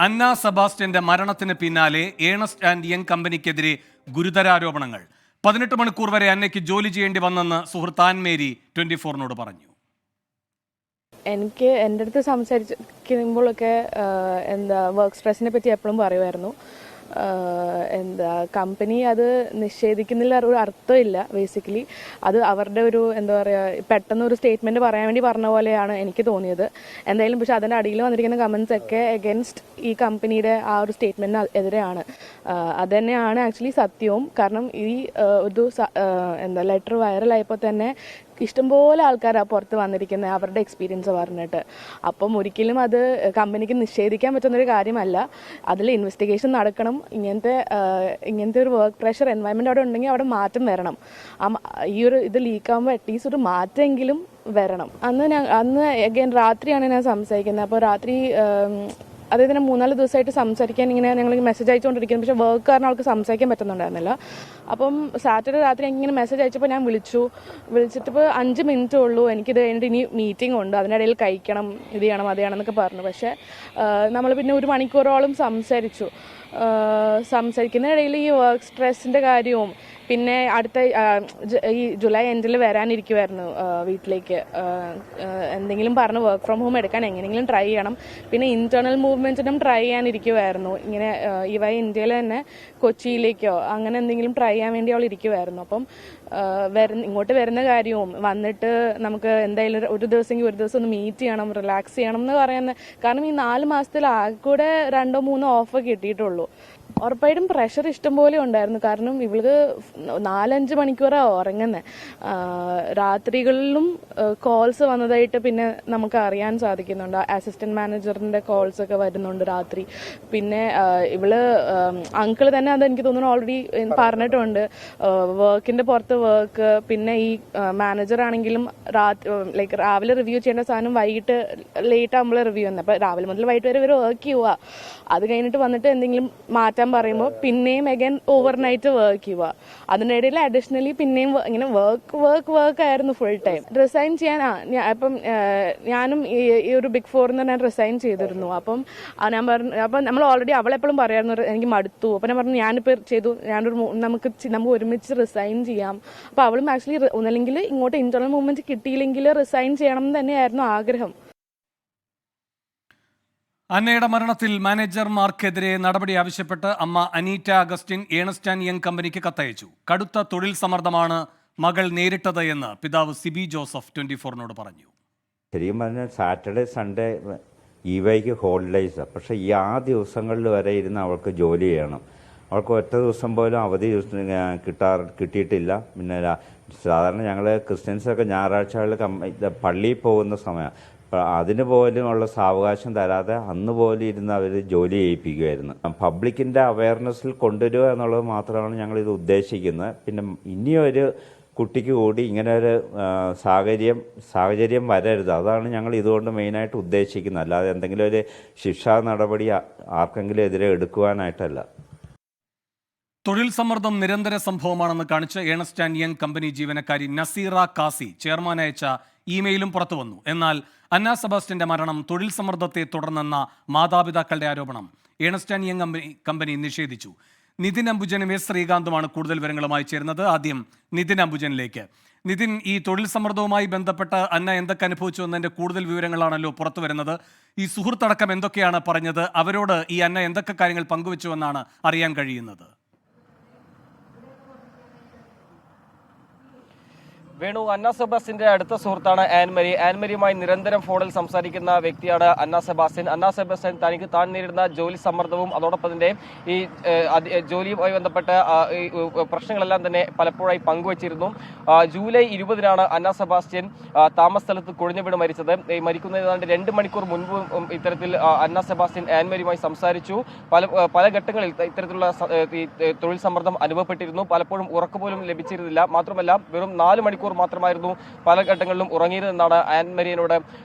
അന്ന സെബാസ്റ്റ്യന്റെ മരണത്തിന് പിന്നാലെ Ernest and young കമ്പനിക്കെതിരെ ഗുരുതരാരോപണങ്ങൾ. 18 മണിക്കൂർ വരെ അന്നയ്ക്ക് ജോലി ചെയ്യേണ്ടി വന്നെന്ന് സുഹൃത്ത് ആൻ മേരി 24-നോട് പറഞ്ഞു. എനിക്ക് എൻ്റെ അടുത്ത് സംസാരിക്കുമ്പോഴൊക്കെ വർക്ക് സ്ട്രെസ്സിനെ പറ്റി എപ്പോഴും പറയുമായിരുന്നു. കമ്പനി അത് നിഷേധിക്കുന്നില്ല, ഒരു അർത്ഥമില്ല. ബേസിക്കലി അത് അവരുടെ ഒരു പെട്ടെന്ന് ഒരു സ്റ്റേറ്റ്മെൻറ്റ് പറയാൻ വേണ്ടി പറഞ്ഞ പോലെയാണ് എനിക്ക് തോന്നിയത്. എന്തായാലും പക്ഷെ അതിൻ്റെ അടിയിൽ വന്നിരിക്കുന്ന കമൻസ് ഒക്കെ എഗൻസ്റ്റ് ഈ കമ്പനിയുടെ ആ ഒരു സ്റ്റേറ്റ്മെൻറ്റിന് എതിരെയാണ്. അത് തന്നെയാണ് ആക്ച്വലി സത്യവും. കാരണം ഈ ഒരു ലെറ്റർ വൈറലായപ്പോൾ തന്നെ ഇഷ്ടംപോലെ ആൾക്കാരാണ് പുറത്ത് വന്നിരിക്കുന്നത് അവരുടെ എക്സ്പീരിയൻസ് പറഞ്ഞിട്ട്. അപ്പം ഒരിക്കലും അത് കമ്പനിക്ക് നിഷേധിക്കാൻ പറ്റുന്നൊരു കാര്യമല്ല. അതിൽ ഇൻവെസ്റ്റിഗേഷൻ നടക്കണം. ഇങ്ങനത്തെ ഒരു വർക്ക് പ്രഷർ എൻവയൺമെൻറ്റ് അവിടെ ഉണ്ടെങ്കിൽ അവിടെ മാറ്റം വരണം. ഈ ഒരു ഇത് ലീക്കാകുമ്പോൾ അറ്റ്ലീസ്റ്റ് ഒരു മാറ്റമെങ്കിലും വരണം. അന്ന് അഗൈൻ രാത്രിയാണ് ഞാൻ സംസാരിക്കുന്നത്. അപ്പോൾ രാത്രി അദ്ദേഹത്തിന് 3-4 ദിവസമായിട്ട് സംസാരിക്കാൻ ഞങ്ങൾ മെസ്സേജ് അയച്ചുകൊണ്ടിരിക്കുന്നു. പക്ഷേ വർക്ക് കാരണം അവൾക്ക് സംസാരിക്കാൻ പറ്റുന്നുണ്ടായിരുന്നില്ല. അപ്പം സാറ്റർഡേ രാത്രി ഇങ്ങനെ മെസ്സേജ് അയച്ചപ്പോൾ ഞാൻ വിളിച്ചിട്ടിപ്പോൾ 5 മിനിറ്റേ ഉള്ളൂ, എനിക്കിത് കഴിഞ്ഞിട്ട് ഇനി മീറ്റിംഗ് ഉണ്ട്, അതിനിടയിൽ കഴിക്കണം, ഇത് ചെയ്യണം, അത് ചെയ്യണം എന്നൊക്കെ പറഞ്ഞു. പക്ഷേ നമ്മൾ പിന്നെ 1 മണിക്കൂറോളം സംസാരിക്കുന്നതിനിടയിൽ ഈ വർക്ക് സ്ട്രെസ്സിൻ്റെ കാര്യവും പിന്നെ അടുത്ത ഈ ജൂലൈ എൻഡിൽ വരാനിരിക്കുമായിരുന്നു വീട്ടിലേക്ക്. എന്തെങ്കിലും പറഞ്ഞ് വർക്ക് ഫ്രം ഹോം എടുക്കാൻ എങ്ങനെയെങ്കിലും ട്രൈ ചെയ്യണം. പിന്നെ ഇന്റേണൽ മൂവ്മെൻറ്റിനും ട്രൈ ചെയ്യാനിരിക്കുമായിരുന്നു. ഇങ്ങനെ ഇന്ത്യയിൽ തന്നെ കൊച്ചിയിലേക്കോ അങ്ങനെ എന്തെങ്കിലും ട്രൈ ചെയ്യാൻ വേണ്ടി അവൾ ഇരിക്കുമായിരുന്നു. അപ്പം ഇങ്ങോട്ട് വരുന്ന കാര്യവും വന്നിട്ട് നമുക്ക് എന്തായാലും ഒരു ദിവസം ഒന്ന് മീറ്റ് ചെയ്യണം, റിലാക്സ് ചെയ്യണം എന്ന് പറയുന്നത്. കാരണം ഈ 4 മാസത്തിൽ ആകെ കൂടെ 2-3 ഓഫ് കിട്ടിയിട്ടുള്ളൂ. ഉറപ്പായിട്ടും പ്രഷർ ഇഷ്ടംപോലെ ഉണ്ടായിരുന്നു. കാരണം ഇവൾക്ക് 4-5 മണിക്കൂറാണ് ഉറങ്ങുന്നത്. രാത്രികളിലും കോൾസ് വന്നതായിട്ട് പിന്നെ നമുക്ക് അറിയാൻ സാധിക്കുന്നുണ്ട്. അസിസ്റ്റന്റ് മാനേജറിന്റെ കോൾസ് ഒക്കെ വരുന്നുണ്ട് രാത്രി. പിന്നെ ഇവള് അങ്കിള് തന്നെ അത് എനിക്ക് തോന്നുന്നു ഓൾറെഡി പറഞ്ഞിട്ടുണ്ട്. വർക്കിന്റെ പുറത്ത് വർക്ക്, പിന്നെ ഈ മാനേജർ ആണെങ്കിലും രാവിലെ റിവ്യൂ ചെയ്യേണ്ട സാധനം വൈകിട്ട് ലേറ്റ് ആകുമ്പോൾ റിവ്യൂ തന്നെ. അപ്പൊ രാവിലെ മുതൽ വൈകിട്ട് വരെ ഇവർ വർക്ക് ചെയ്യുക. അത് കഴിഞ്ഞിട്ട് വന്നിട്ട് എന്തെങ്കിലും മാറ്റാൻ പറയുമ്പോൾ പിന്നെയും അഗൈൻ ഓവർനൈറ്റ് വർക്ക് ചെയ്യുക. അതിനിടയിൽ അഡീഷണലി പിന്നെയും ഇങ്ങനെ വർക്ക് ആയിരുന്നു ഫുൾ ടൈം. റിസൈൻ ചെയ്യാൻ അപ്പം ഞാനും ഈ ഒരു ബിഗ് 4 ഞാൻ റിസൈൻ ചെയ്തിരുന്നു. അപ്പം ഞാൻ പറഞ്ഞു, അപ്പം നമ്മൾ ഓൾറെഡി അവളെപ്പോഴും പറയായിരുന്നു എനിക്ക് മടുത്തു. അപ്പം ഞാൻ പറഞ്ഞു ഞാനിപ്പോൾ ചെയ്തു, നമുക്ക് ഒരുമിച്ച് റിസൈൻ ചെയ്യാം. അപ്പം അവളും ആക്ച്വലി ഒന്നല്ലെങ്കിൽ ഇങ്ങോട്ട് ഇന്റർണൽ മൂവ്മെന്റ് കിട്ടിയില്ലെങ്കിൽ റിസൈൻ ചെയ്യണം എന്ന് തന്നെയായിരുന്നു ആഗ്രഹം. അന്നയുടെ മരണത്തിൽ മാനേജർമാർക്കെതിരെ നടപടി ആവശ്യപ്പെട്ട് അമ്മ Aneetta Augustine Ernst and Young കമ്പനിക്ക് കത്തയച്ചു. കടുത്ത തൊഴിൽ സമ്മർദ്ദമാണ് മകൾ നേരിട്ടത് എന്ന് പിതാവ് സിബി ജോസഫ് 24-നോട് പറഞ്ഞു. ശരിക്കും പറഞ്ഞാൽ സാറ്റർഡേ സൺഡേ EYക്ക് ഹോളിഡേയ്സാണ്. പക്ഷേ ആ ദിവസങ്ങളിൽ വരെ ഇരുന്ന് അവൾക്ക് ജോലി ചെയ്യണം. അവൾക്ക് ഒറ്റ ദിവസം പോലും അവധി കിട്ടിയിട്ടില്ല. പിന്നെ സാധാരണ ഞങ്ങൾ ക്രിസ്ത്യൻസൊക്കെ ഞായറാഴ്ചകളിൽ പള്ളിയിൽ പോകുന്ന സമയം, അതിന് പോലും ഉള്ള സാവകാശം തരാതെ അന്ന് പോലും ഇരുന്ന് അവർ ജോലി ചെയ്യിപ്പിക്കുമായിരുന്നു. പബ്ലിക്കിൻ്റെ അവയർനെസ്സിൽ കൊണ്ടുവരിക എന്നുള്ളത് മാത്രമാണ് ഞങ്ങളിത് ഉദ്ദേശിക്കുന്നത്. പിന്നെ ഇനിയൊരു കുട്ടിക്ക് കൂടി ഇങ്ങനെ ഒരു സാഹചര്യം വരരുത്. അതാണ് ഞങ്ങൾ ഇതുകൊണ്ട് മെയിനായിട്ട് ഉദ്ദേശിക്കുന്നത്. അല്ലാതെ എന്തെങ്കിലും ഒരു ശിക്ഷാ നടപടി ആർക്കെങ്കിലും എതിരെ എടുക്കുവാനായിട്ടല്ല. തൊഴിൽ സമ്മർദ്ദം നിരന്തര സംഭവമാണെന്ന് കാണിച്ച് ഏണസ്റ്റ് ആൻഡ് യങ് കമ്പനി ജീവനക്കാരി നസീറ കാസി ചെയർമാൻ അയച്ച ഇമെയിലും പുറത്തു വന്നു. എന്നാൽ അന്ന സെബാസ്റ്റ്യന്റെ മരണം തൊഴിൽ സമ്മർദ്ദത്തെ തുടർന്നെന്ന മാതാപിതാക്കളുടെ ആരോപണം ഏണസ്റ്റ് ആൻഡ് യങ് കമ്പനി നിഷേധിച്ചു. നിതിൻ അംബുജനും എസ് ശ്രീകാന്തുമാണ് കൂടുതൽ വിവരങ്ങളുമായി ചേരുന്നത്. ആദ്യം നിതിൻ അംബുജനിലേക്ക്. നിതിൻ, ഈ തൊഴിൽ സമ്മർദ്ദവുമായി ബന്ധപ്പെട്ട് അന്ന എന്തൊക്കെ അനുഭവിച്ചു എന്നതിന്റെ കൂടുതൽ വിവരങ്ങളാണല്ലോ പുറത്തു വരുന്നത്. ഈ സുഹൃത്തടക്കം എന്തൊക്കെയാണ് പറഞ്ഞത്? അവരോട് ഈ അന്ന എന്തൊക്കെ കാര്യങ്ങൾ പങ്കുവച്ചു എന്നാണ് അറിയാൻ കഴിയുന്നത്? വേണു, അന്ന സെബാസ്റ്റ്യന്റെ അടുത്ത സുഹൃത്താണ് ആൻമരി. ആൻമരിയുമായി നിരന്തരം ഫോണിൽ സംസാരിക്കുന്ന വ്യക്തിയാണ് അന്ന സെബാസ്റ്റ്യൻ. അന്ന സെബാസ്റ്റ്യൻ താൻ നേരിടുന്ന ജോലി സമ്മർദ്ദവും അതോടൊപ്പം തന്നെ ഈ ജോലിയുമായി ബന്ധപ്പെട്ട ഈ പ്രശ്നങ്ങളെല്ലാം തന്നെ പലപ്പോഴായി പങ്കുവച്ചിരുന്നു. ജൂലൈ 20-നാണ് അന്ന സെബാസ്റ്റ്യൻ താമസ സ്ഥലത്ത് കുഴഞ്ഞു വീണ് മരിച്ചത്. മരിക്കുന്ന ഏതാണ്ട് 2 മണിക്കൂർ മുൻപ് ഇത്തരത്തിൽ അന്ന സെബാസ്റ്റ്യൻ ആൻമരിയുമായി സംസാരിച്ചു. പല ഘട്ടങ്ങളിൽ ഇത്തരത്തിലുള്ള തൊഴിൽ സമ്മർദ്ദം അനുഭവപ്പെട്ടിരുന്നു. പലപ്പോഴും ഉറക്കപോലും ലഭിച്ചിരുന്നില്ല. മാത്രമല്ല വെറും 4 മണിക്കൂർ മാത്രമായിരുന്നു പല ഘട്ടങ്ങളിലും ഉറങ്ങിയതെന്നാണ് ആൻമരിയനോട്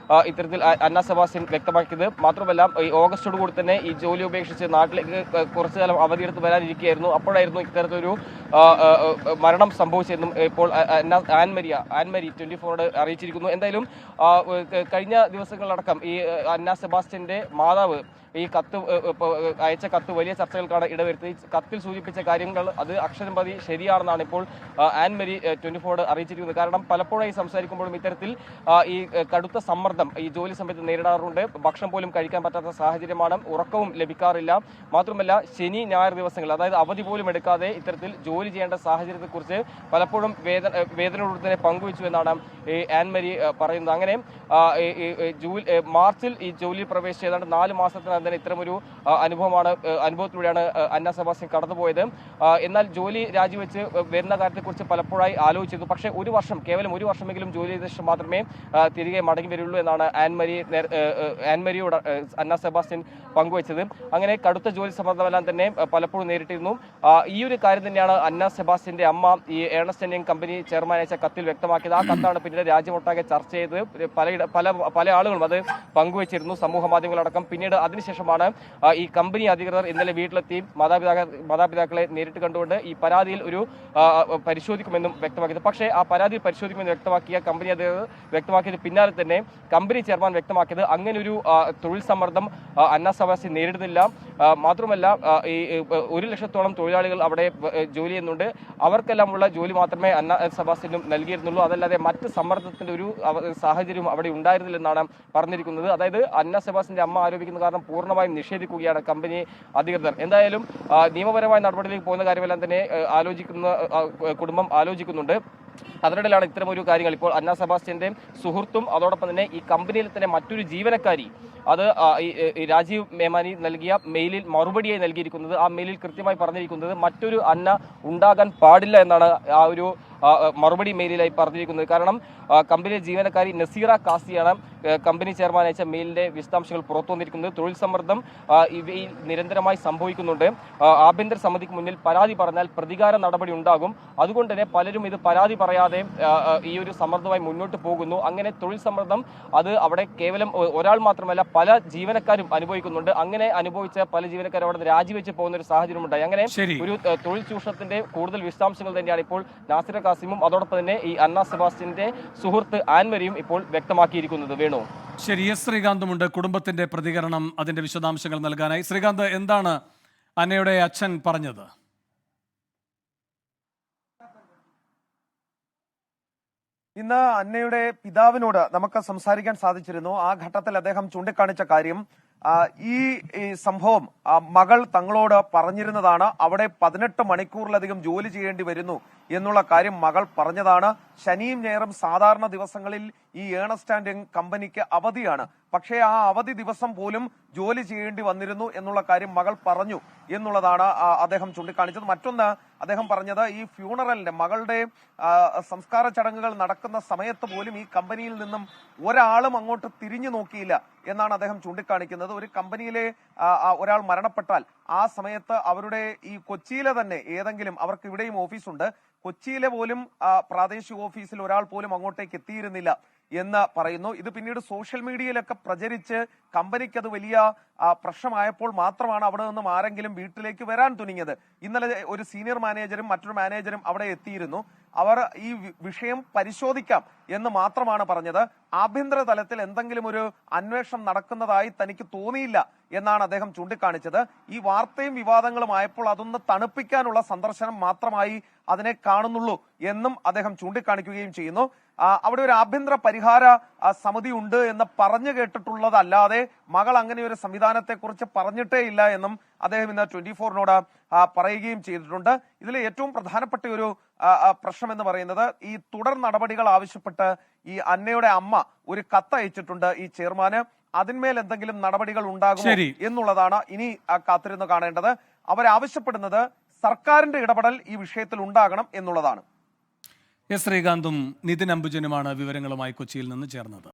ഇത്തരത്തിൽ അന്ന സെബാസ്റ്റ്യൻ വ്യക്തമാക്കിയത്. മാത്രമല്ല ഈ ഓഗസ്റ്റോട് കൂടി തന്നെ ഈ ജോലി ഉപേക്ഷിച്ച് നാട്ടിലേക്ക് കുറച്ചു കാലം അവധിയെടുത്ത് വരാനിരിക്കുകയായിരുന്നു. അപ്പോഴായിരുന്നു ഇത്തരത്തിലൊരു മരണം സംഭവിച്ചതെന്നും ഇപ്പോൾ ആൻമരി 24-നോട് അറിയിച്ചിരിക്കുന്നു. എന്തായാലും കഴിഞ്ഞ ദിവസങ്ങളിലടക്കം ഈ അന്ന സെബാസ്റ്റ്യന്റെ മാതാവ് ഈ കത്ത് അയച്ച കത്ത് വലിയ ചർച്ചകൾക്കാണ് ഇടവരുത്തി. കത്തിൽ സൂചിപ്പിച്ച കാര്യങ്ങൾ അത് അക്ഷരം പ്രതി ശരിയാണെന്നാണ് ഇപ്പോൾ ആൻ മേരി 24 അറിയിച്ചിരിക്കുന്നത്. കാരണം പലപ്പോഴായി സംസാരിക്കുമ്പോഴും ഇത്തരത്തിൽ ഈ കടുത്ത സമ്മർദ്ദം ഈ ജോലി സമയത്ത് നേരിടാറുണ്ട്. ഭക്ഷണം പോലും കഴിക്കാൻ പറ്റാത്ത സാഹചര്യമാണ്, ഉറക്കവും ലഭിക്കാറില്ല. മാത്രമല്ല ശനി ഞായർ ദിവസങ്ങൾ, അതായത് അവധി പോലും എടുക്കാതെ ഇത്തരത്തിൽ ജോലി ചെയ്യേണ്ട സാഹചര്യത്തെക്കുറിച്ച് പലപ്പോഴും വേദനയോട് തന്നെ പങ്കുവച്ചു എന്നാണ് ഈ ആൻ മേരി പറയുന്നത്. അങ്ങനെ മാർച്ചിൽ ഈ ജോലിയിൽ പ്രവേശിച്ച ഏതാണ്ട് 4 മാസത്തിനകം തന്നെ ഇത്തരമൊരു അനുഭവത്തിലൂടെയാണ് അന്ന സെബാസ്റ്റ്യൻ കടന്നുപോയത്. എന്നാൽ ജോലി രാജിവെച്ച് വരുന്ന കാര്യത്തെക്കുറിച്ച് പലപ്പോഴായി ആലോചിച്ചിരുന്നു. പക്ഷേ കേവലം ഒരു വർഷമെങ്കിലും ജോലി ചെയ്ത ശേഷം മാത്രമേ തിരികെ മടങ്ങി വരുള്ളൂ എന്നാണ് ആൻ മേരിയോട് അന്ന സെബാസ്റ്റ്യൻ പങ്കുവച്ചത്. അങ്ങനെ കടുത്ത ജോലി സമ്മർദ്ദമെല്ലാം തന്നെ പലപ്പോഴും നേരിട്ടിരുന്നു. ഈ ഒരു കാര്യം തന്നെയാണ് അന്ന സെബാസ്റ്റ്യന്റെ അമ്മ ഈ Ernest and Young company chairman അയച്ച കത്തിൽ വ്യക്തമാക്കിയത്. ആ കത്താണ് പിന്നീട് രാജ്യമൊട്ടാകെ ചർച്ച ചെയ്ത് പല ആളുകളും അത് പങ്കുവച്ചിരുന്നു, സമൂഹ മാധ്യമങ്ങളടക്കം. പിന്നീട് അതിനുശേഷമാണ് ഈ കമ്പനി അധികൃതർ ഇന്നലെ വീട്ടിലെത്തി മാതാപിതാക്കളെ നേരിട്ട് കണ്ടുകൊണ്ട് ഈ പരാതിയിൽ ഒരു പരിശോധിക്കുമെന്നും വ്യക്തമാക്കിയത്. പക്ഷേ ആ പരാതി പരിശോധിക്കുമെന്ന് വ്യക്തമാക്കിയ കമ്പനി അധികൃതർ വ്യക്തമാക്കിയത് പിന്നാലെ തന്നെ കമ്പനി ചെയർമാൻ വ്യക്തമാക്കിയത് അങ്ങനെ ഒരു തൊഴിൽ സമ്മർദ്ദം അന്ന സെബാസ്റ്റ്യൻ നേരിടുന്നില്ല. മാത്രമല്ല ഈ 1,00,000-ഓളം തൊഴിലാളികൾ അവിടെ ജോലി ചെയ്യുന്നുണ്ട്. അവർക്കെല്ലാമുള്ള ജോലി മാത്രമേ അന്ന സെബാസ്റ്റ്യനും നൽകിയിരുന്നുള്ളൂ. അതല്ലാതെ മറ്റ് സമ്മർദ്ദത്തിന്റെ ഒരു സാഹചര്യം അവിടെ ഉണ്ടായിരുന്നില്ലെന്നാണ് പറഞ്ഞിരിക്കുന്നത്. അതായത് അന്ന സെബാസ്റ്റ്യന്റെ അമ്മ ആരോപിക്കുന്ന കാരണം പൂർണ്ണമായും നിഷേധിക്കുകയാണ് കമ്പനി അധികൃതർ. എന്തായാലും നിയമപരമായ നടപടിയിലേക്ക് പോകുന്ന കാര്യമെല്ലാം തന്നെ കുടുംബം ആലോചിക്കുന്നുണ്ട്. അതിനിടയിലാണ് ഇത്തരമൊരു കാര്യങ്ങൾ ഇപ്പോൾ അന്ന സെബാസ്റ്റ്യന്റെ സുഹൃത്തും അതോടൊപ്പം തന്നെ ഈ കമ്പനിയിൽ തന്നെ മറ്റൊരു ജീവനക്കാരി അത് ഈ രാജീവ് മേമാനി നൽകിയ മെയിലിൽ മറുപടിയായി നൽകിയിരിക്കുന്നത്. ആ മെയിലിൽ കൃത്യമായി പറഞ്ഞിരിക്കുന്നത് മറ്റൊരു അന്ന ഉണ്ടാകാൻ പാടില്ല എന്നാണ് ആ ഒരു മറുപടി മെയിലിലായി പറഞ്ഞിരിക്കുന്നത്. കാരണം കമ്പനിയിലെ ജീവനക്കാരി നസീറ കാസിയാണ് കമ്പനി ചെയർമാൻ അയച്ച മെയിലിന്റെ വിശദാംശങ്ങൾ പുറത്തു വന്നിരിക്കുന്നത്. തൊഴിൽ സമ്മർദ്ദം ഇവയിൽ നിരന്തരമായി സംഭവിക്കുന്നുണ്ട്. ആഭ്യന്തര സമിതിക്ക് മുന്നിൽ പരാതി പറഞ്ഞാൽ പ്രതികാര നടപടി ഉണ്ടാകും. അതുകൊണ്ട് തന്നെ പലരും ഇത് പരാതി പറയാതെ ഈ ഒരു സമ്മർദ്ദമായി മുന്നോട്ട് പോകുന്നു. അങ്ങനെ തൊഴിൽ സമ്മർദ്ദം അത് അവിടെ കേവലം ഒരാൾ മാത്രമല്ല പല ജീവനക്കാരും അനുഭവിക്കുന്നുണ്ട്. അങ്ങനെ അനുഭവിച്ച പല ജീവനക്കാരും അവിടെ രാജിവെച്ച് പോകുന്ന ഒരു സാഹചര്യം ഉണ്ടായി. അങ്ങനെ ഒരു തൊഴിൽ ചൂഷണത്തിന്റെ കൂടുതൽ വിശദാംശങ്ങൾ തന്നെയാണ് ഇപ്പോൾ നാസിറ കാസിമും അതോടൊപ്പം തന്നെ ഈ അന്ന സെബാസ്റ്റ്യന്റെ സുഹൃത്ത് ആൻ മേരിയും ഇപ്പോൾ വ്യക്തമാക്കിയിരിക്കുന്നത്. വേണു, ശരി. എസ് ശ്രീകാന്തുമുണ്ട് കുടുംബത്തിന്റെ പ്രതികരണം അതിന്റെ വിശദാംശങ്ങൾ നൽകാനായി. ശ്രീകാന്ത്, എന്താണ് അന്നയുടെ അച്ഛൻ പറഞ്ഞത്? ഇന്ന് അന്നയുടെ പിതാവിനോട് നമുക്ക് സംസാരിക്കാൻ സാധിച്ചിരുന്നു. ആ ഘട്ടത്തിൽ അദ്ദേഹം ചൂണ്ടിക്കാണിച്ച കാര്യം ഈ സംഭവം മകൾ തങ്ങളോട് പറഞ്ഞിരുന്നതാണ്. അവിടെ 18 മണിക്കൂറിലധികം ജോലി ചെയ്യേണ്ടി വരുന്നു എന്നുള്ള കാര്യം മകൾ പറഞ്ഞതാണ്. ശനിയും ഞായറും സാധാരണ ദിവസങ്ങളിൽ ഈ ഏണസ്റ്റ് ആൻഡ് യങ് കമ്പനിക്ക് അവധിയാണ്. പക്ഷേ ആ അവധി ദിവസം പോലും ജോലി ചെയ്യേണ്ടി വന്നിരുന്നു എന്നുള്ള കാര്യം മകൾ പറഞ്ഞു എന്നുള്ളതാണ് അദ്ദേഹം ചൂണ്ടിക്കാണിച്ചത്. മറ്റൊന്ന് അദ്ദേഹം പറഞ്ഞത് ഈ ഫ്യൂണറലിന്റെ മകളുടെ സംസ്കാര ചടങ്ങുകൾ നടക്കുന്ന സമയത്ത് പോലും ഈ കമ്പനിയിൽ നിന്നും ഒരാളും അങ്ങോട്ട് തിരിഞ്ഞു നോക്കിയില്ല എന്നാണ് അദ്ദേഹം ചൂണ്ടിക്കാണിക്കുന്നത്. ഒരു കമ്പനിയിലെ ഒരാൾ മരണപ്പെട്ടാൽ ആ സമയത്ത് അവരുടെ ഈ കൊച്ചിയിലെ തന്നെ ഏതെങ്കിലും, അവർക്ക് ഇവിടെയും ഓഫീസുണ്ട്, കൊച്ചിയിലെ പോലും പ്രാദേശിക ഓഫീസിൽ ഒരാൾ പോലും അങ്ങോട്ടേക്ക് എത്തിയിരുന്നില്ല എന്ന് പറയുന്നു. ഇത് പിന്നീട് സോഷ്യൽ മീഡിയയിലൊക്കെ പ്രചരിച്ച് കമ്പനിക്ക് അത് വലിയ പ്രശ്നമായപ്പോൾ മാത്രമാണ് അവിടെ നിന്നും ആരെങ്കിലും വീട്ടിലേക്ക് വരാൻ തുനിഞ്ഞത്. ഇന്നലെ ഒരു സീനിയർ മാനേജരും മറ്റൊരു മാനേജരും അവിടെ എത്തിയിരുന്നു. അവർ ഈ വിഷയം പരിശോധിക്കാം എന്ന് മാത്രമാണ് പറഞ്ഞത്. ആഭ്യന്തര തലത്തിൽ എന്തെങ്കിലും ഒരു അന്വേഷണം നടക്കുന്നതായി തനിക്ക് തോന്നിയില്ല എന്നാണ് അദ്ദേഹം ചൂണ്ടിക്കാണിച്ചത്. ഈ വാർത്തയും വിവാദങ്ങളും ആയപ്പോൾ അതൊന്ന് തണുപ്പിക്കാനുള്ള സന്ദർശനം മാത്രമായി അതിനെ കാണുന്നുള്ളൂ എന്നും അദ്ദേഹം ചൂണ്ടിക്കാണിക്കുകയും ചെയ്യുന്നു. അവിടെ ഒരു ആഭ്യന്തര പരിഹാര സമിതി ഉണ്ട് എന്ന് പറഞ്ഞു കേട്ടിട്ടുള്ളതല്ലാതെ മകൾ അങ്ങനെ ഒരു സംവിധാനത്തെ കുറിച്ച് പറഞ്ഞിട്ടേ ഇല്ല എന്നും അദ്ദേഹം ഇന്ന് 24-നോട് പറയുകയും ചെയ്തിട്ടുണ്ട്. ഇതിലെ ഏറ്റവും പ്രധാനപ്പെട്ട ഒരു പ്രശ്നം എന്ന് പറയുന്നത് ഈ തുടർ നടപടികൾ ആവശ്യപ്പെട്ട് ഈ അന്നയുടെ അമ്മ ഒരു കത്ത് അയച്ചിട്ടുണ്ട് ഈ ചെയർമാന്. അതിന്മേൽ എന്തെങ്കിലും നടപടികൾ ഉണ്ടാകും എന്നുള്ളതാണ് ഇനി കാത്തിരുന്ന് കാണേണ്ടത്. അവരാവശ്യപ്പെടുന്നത് സർക്കാരിന്റെ ഇടപെടൽ ഈ വിഷയത്തിൽ ഉണ്ടാകണം എന്നുള്ളതാണ്. എസ് ശ്രീകാന്തും നിതിൻ അംബുജനുമാണ് വിവരങ്ങളുമായി കൊച്ചിയിൽ നിന്ന് ചേർന്നത്.